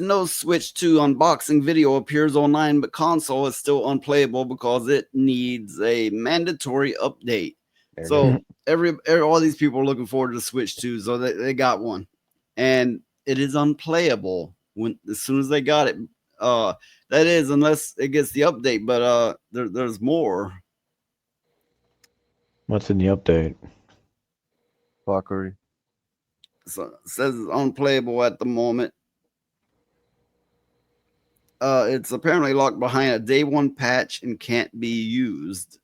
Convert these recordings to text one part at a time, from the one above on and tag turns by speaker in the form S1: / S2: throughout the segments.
S1: Nintendo Switch 2 unboxing video appears online, but console is still unplayable because it needs a mandatory update. So all these people are looking forward to Switch 2, so they got one, and it is unplayable as soon as they got it. That is, unless it gets the update, but there's more.
S2: What's in the update?
S3: Fuckery.
S1: So it says it's unplayable at the moment. It's apparently locked behind a day one patch and can't be used.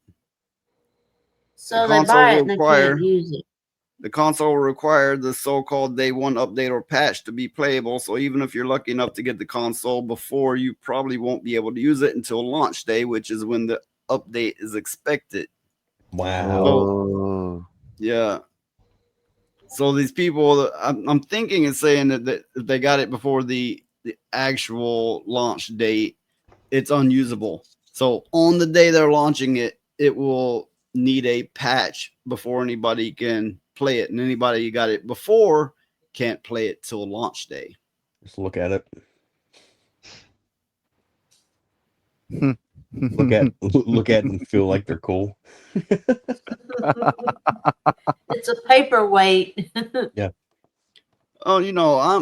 S4: So they buy it and they can't use it.
S1: The console will require the so-called day one update or patch to be playable. So even if you're lucky enough to get the console before, you probably won't be able to use it until launch day, which is when the update is expected.
S2: Wow.
S1: So, yeah. So these people, I'm thinking and saying that if they got it before the actual launch date, it's unusable. So on the day they're launching it, it will need a patch before anybody can play it, and anybody who got it before can't play it till launch day.
S5: Just look at it. look at and feel like they're cool.
S4: It's a paperweight.
S5: Yeah.
S1: Oh,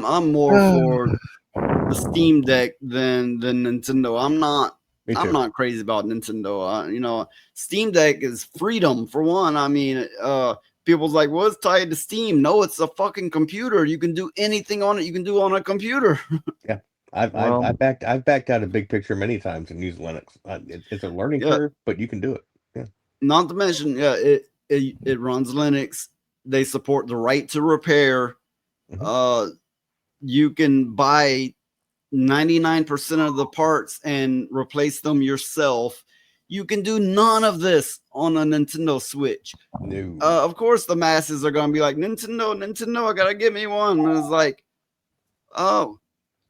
S1: I'm more for the Steam Deck than Nintendo. I'm not crazy about Nintendo. Steam Deck is freedom for one. I mean, people's like, well, it's tied to Steam. No, it's a fucking computer. You can do anything on it. You can do on a computer.
S5: Yeah. I've backed out of Big Picture many times and used Linux. It's a learning curve, but you can do it. Yeah.
S1: Not to mention, it runs Linux. They support the right to repair. Mm-hmm. You can buy 99% of the parts and replace them yourself. You can do none of this on a Nintendo Switch.
S5: No.
S1: Of course, the masses are going to be like, Nintendo, I gotta get me one. And it's like, oh,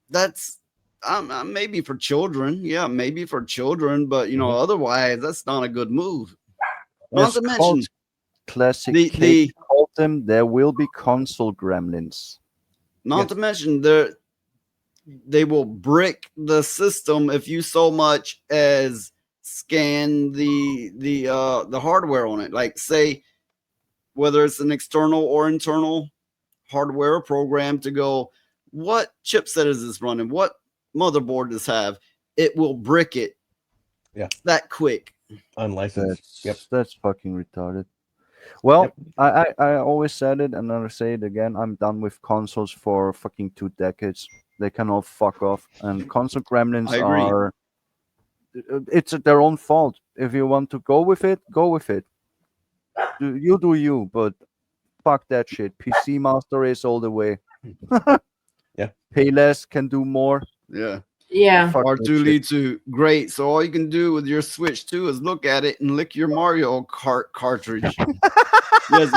S1: that's maybe for children. Yeah, maybe for children, but otherwise, that's not a good move. Not to mention,
S3: classic. Called them. There will be console gremlins.
S1: Not to mention they will brick the system if you so much as scan the hardware on it. Like, say, whether it's an external or internal hardware or program, to go, what chipset is this running? What motherboard does have? It will brick it.
S5: Yeah,
S1: that quick.
S5: Unlicensed.
S3: That's fucking retarded. Well, I always said it, and I'll say it again. I'm done with consoles for fucking 2 decades. They can all fuck off. And console gremlins are... It's their own fault. If you want to go with it, go with it. You do you, but fuck that shit. PC Master Race all the way.
S5: Yeah.
S3: Pay less, can do more.
S1: Yeah.
S4: Yeah.
S1: R2D2, great. So all you can do with your Switch 2 is look at it and lick your Mario Kart cartridge. Yes,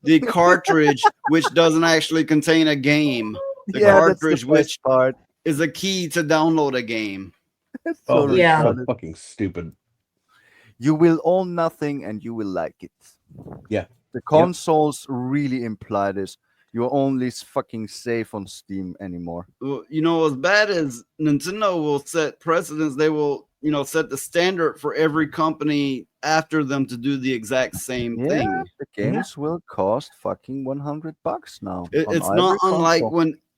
S1: the cartridge, which doesn't actually contain a game. The cartridge, which is a key to download a game.
S5: So fucking stupid.
S3: You will own nothing and you will like it.
S5: Yeah.
S3: The consoles really imply this. You're only fucking safe on Steam anymore.
S1: As bad as Nintendo will set precedents, they will, set the standard for every company after them to do the exact same thing.
S3: The games will cost fucking $100 now.
S1: It's not unlike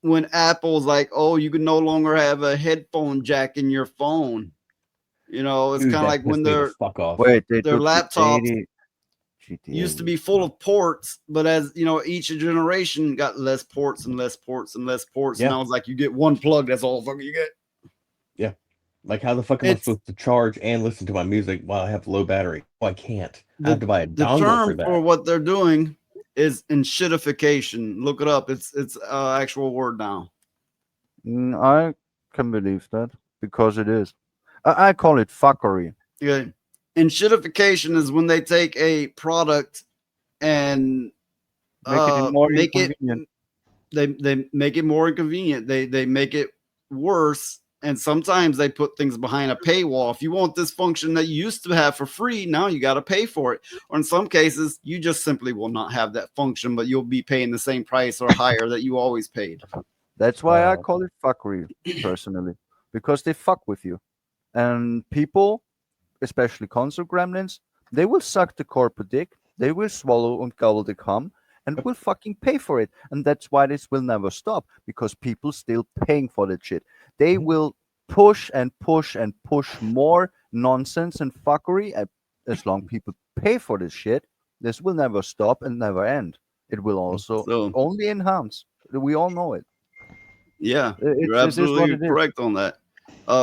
S1: when Apple's like, oh, you can no longer have a headphone jack in your phone. It's kind of like when their laptops used to be full of ports, but as each generation got less ports and less ports and less ports. And I was like, you get one plug, that's all fucking you get.
S5: Yeah. Like, how the fuck am I supposed to charge and listen to my music while I have low battery? Oh, I can't. I have to buy a dongle
S1: term
S5: for that.
S1: For what they're doing is enshittification. Look it up. It's actual word now.
S3: I can believe that because it is. I call it fuckery.
S1: Yeah. Enshittification is when they take a product and
S3: make it inconvenient.
S1: They make it more inconvenient. They make it worse. And sometimes they put things behind a paywall. If you want this function that you used to have for free, now you got to pay for it. Or in some cases, you just simply will not have that function, but you'll be paying the same price or higher that you always paid.
S3: That's why I
S5: Wow.
S3: call it fuckery personally, because they fuck with you, and people, especially console gremlins, they will suck the corporate dick, they will swallow and gobble the cum, and will fucking pay for it. And that's why this will never stop, because people still paying for that shit. They
S5: Mhm.
S3: will push and push and push more nonsense and fuckery. As long people pay for this shit, this will never stop and never end. It will also
S1: So
S3: only enhance. We all know it.
S1: yeah, you're
S3: It is what
S1: absolutely
S3: it is.
S1: correct on that.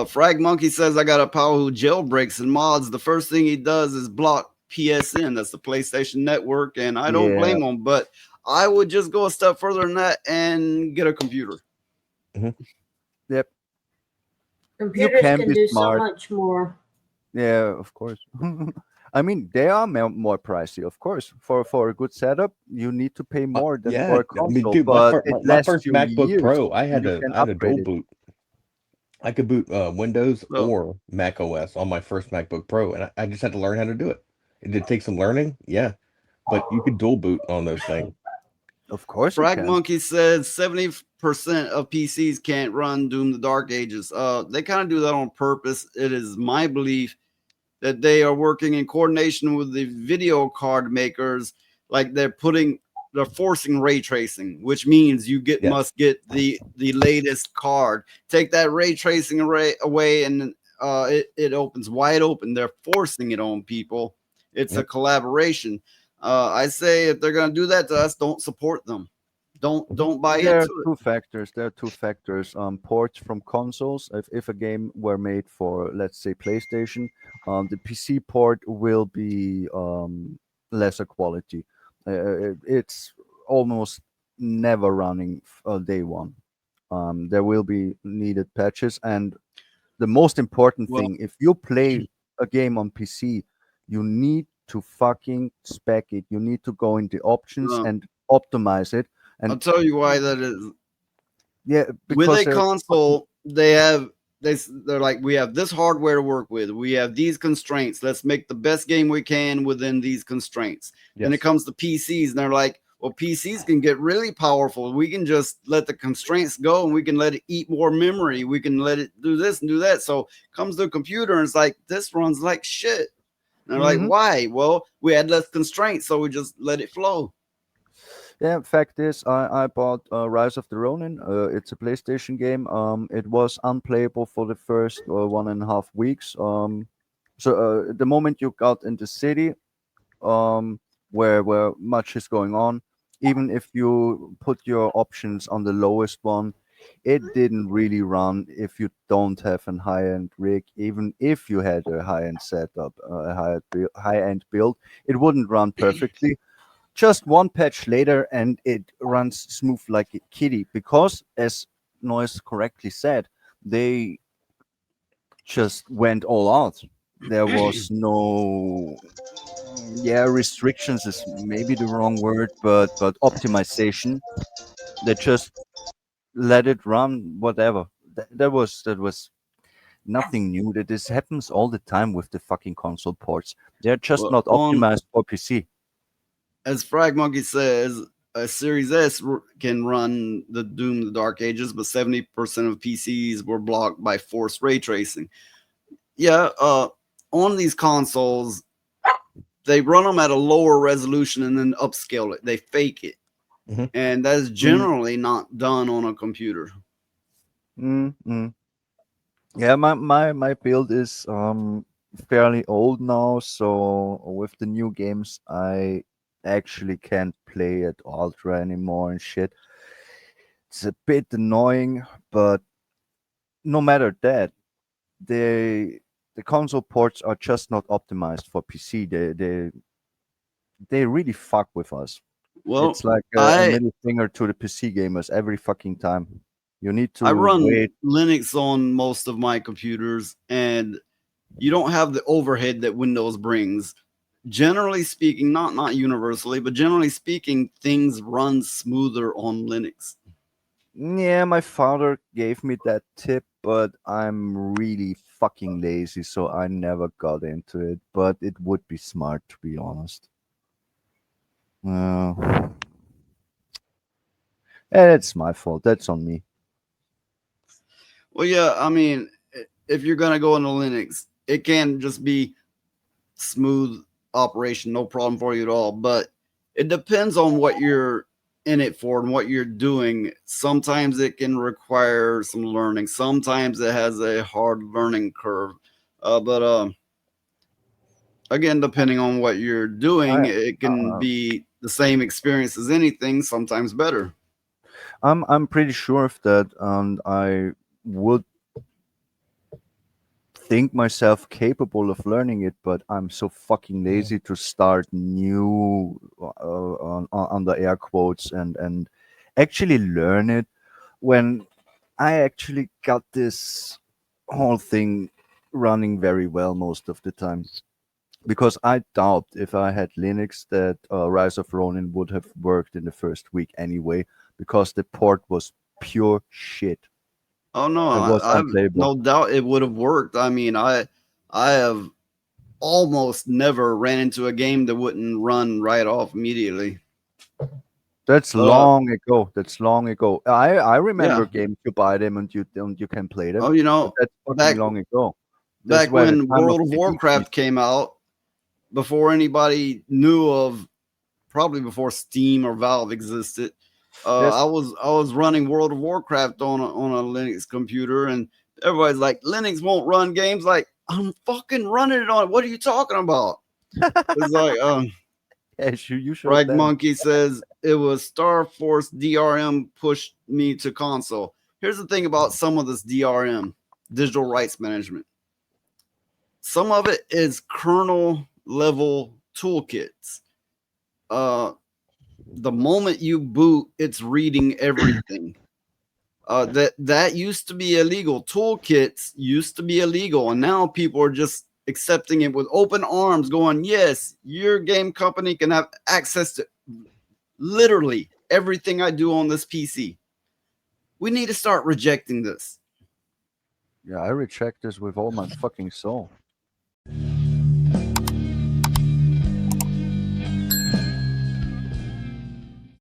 S1: Frag Monkey says I got a pal who jailbreaks and mods. The first thing he does is block PSN. That's the PlayStation Network, and I don't
S3: Yeah.
S1: blame him. But I would just go a step further than that and get a computer.
S3: Yep.
S4: Computers
S3: can
S4: can
S3: be
S4: do
S3: smart.
S4: so much more.
S3: Yeah, of course. I mean, they are more pricey, of course. For a good setup, you need to pay more than
S5: Yeah,
S3: for a
S5: I mean,
S3: console,
S5: dude,
S3: but it
S5: my
S3: lasts
S5: first
S3: you
S5: MacBook
S3: years.
S5: Pro, I
S3: and
S5: had
S3: you
S5: a
S3: can
S5: I had a dual
S3: upgrade it.
S5: boot. I could boot Windows
S1: So-
S5: or Mac OS on my first MacBook Pro, and I just had to learn how to do it. It did take some learning, yeah, but you could dual boot on those things.
S3: Of course, you
S1: Frag
S3: can.
S1: Monkey says 70% of PCs can't run Doom the Dark Ages. They kind of do that on purpose. It is my belief that they are working in coordination with the video card makers, like they're forcing ray tracing, which means you
S5: Yeah.
S1: must get the latest card. Take that ray tracing array away, and it opens wide open. They're forcing it on people. It's a
S5: Yep.
S1: collaboration. I say if they're gonna do that to us, don't support them. Don't buy
S3: There are
S1: into it.
S3: two factors. There are two factors. Ports from consoles. If a game were made for, let's say, PlayStation, the PC port will be lesser quality. It's almost never running day one. There will be needed patches, and the most important
S1: Well-
S3: thing, if you play a game on PC, you need to fucking spec it. You need to go into options
S1: No.
S3: and optimize it.
S1: I'll
S3: And
S1: tell you why that is.
S3: yeah,
S1: With
S3: because
S1: a console, they're like, we have this hardware to work with. We have these constraints. Let's make the best game we can within these constraints. Then it
S5: Yes.
S1: comes to PCs, and they're like, well, PCs can get really powerful. We can just let the constraints go, and we can let it eat more memory. We can let it do this and do that. So comes to a computer, and it's like, this runs like shit. And they're like,
S3: Mhm.
S1: why? Well, we had less constraints, so we just let it flow.
S3: Yeah, fact is, I bought Rise of the Ronin. It's a PlayStation game. It was unplayable for the first 1.5 weeks. So the moment you got in the city, where much is going on, even if you put your options on the lowest one, it didn't really run if you don't have a high-end rig. Even if you had a high-end setup, a high-end build, it wouldn't run perfectly. Just one patch later, and it runs smooth like a kitty. Because, as Noise correctly said, they just went all out. There was no, yeah, restrictions is maybe the wrong word, but optimization. They just let it run whatever. That was nothing new. That this happens all the time with the fucking console ports. They're just
S1: Well,
S3: not optimized for PC.
S1: As Frag Monkey says, a Series S can run the Doom the Dark Ages, but 70% of PCs were blocked by forced ray tracing. Yeah, on these consoles, they run them at a lower resolution and then upscale it. They fake it.
S5: Mhm.
S1: And that is generally not done on a computer.
S3: Mm-hmm. Yeah, my build is fairly old now, so with the new games, I actually can't play at ultra anymore and shit. It's a bit annoying, but no matter that, the console ports are just not optimized for PC. They really fuck with us.
S1: Well,
S3: It's like a
S1: I
S3: middle finger to the PC gamers every fucking time. You need to
S1: I run
S3: wait.
S1: Linux on most of my computers, and you don't have the overhead that Windows brings. Generally speaking, not universally, but generally speaking, things run smoother on Linux.
S3: Yeah, my father gave me that tip, but I'm really fucking lazy, so I never got into it. But it would be smart, to be honest. Uh, and it's my fault. That's on me.
S1: Well, yeah, I mean, if you're gonna go into Linux, it can just be smooth operation, no problem for you at all. But it depends on what you're in it for and what you're doing. Sometimes it can require some learning. Sometimes it has a hard learning curve. But again, depending on what you're doing, it can be the same experience as anything, sometimes better.
S3: I'm pretty sure of that, and I would think myself capable of learning it, but I'm so fucking lazy to start new on the air quotes and actually learn it when I actually got this whole thing running very well most of the time. Because I doubt if I had Linux that Rise of Ronin would have worked in the first week anyway, because the port was pure shit.
S1: Oh no,
S3: It was
S1: I've
S3: unplayable.
S1: no doubt it would have worked. I mean, I have almost never ran into a game that wouldn't run right off immediately.
S3: That's long ago. That's long ago. I remember
S1: Yeah.
S3: games you buy them and you can play them.
S1: Oh, you
S3: But
S1: know,
S3: that's fucking
S1: back
S3: long ago. That's
S1: back
S3: where the
S1: when
S3: time
S1: World of
S3: PCs
S1: Warcraft came out, before anybody knew of, probably before Steam or Valve existed,
S3: Yes.
S1: I was running World of Warcraft on a Linux computer, and everybody's like, Linux won't run games. Like, I'm fucking running it on. What are you talking about? It's like,
S3: Yes, you showed
S1: Rag
S3: them.
S1: Monkey says it was Star Force DRM pushed me to console. Here's the thing about some of this DRM, digital rights management. Some of it is kernel level toolkits. The moment you boot, it's reading everything. That used to be illegal. Toolkits used to be illegal, and now people are just accepting it with open arms, going, yes, your game company can have access to literally everything I do on this PC. We need to start rejecting this.
S3: Yeah, I reject this with all my fucking soul.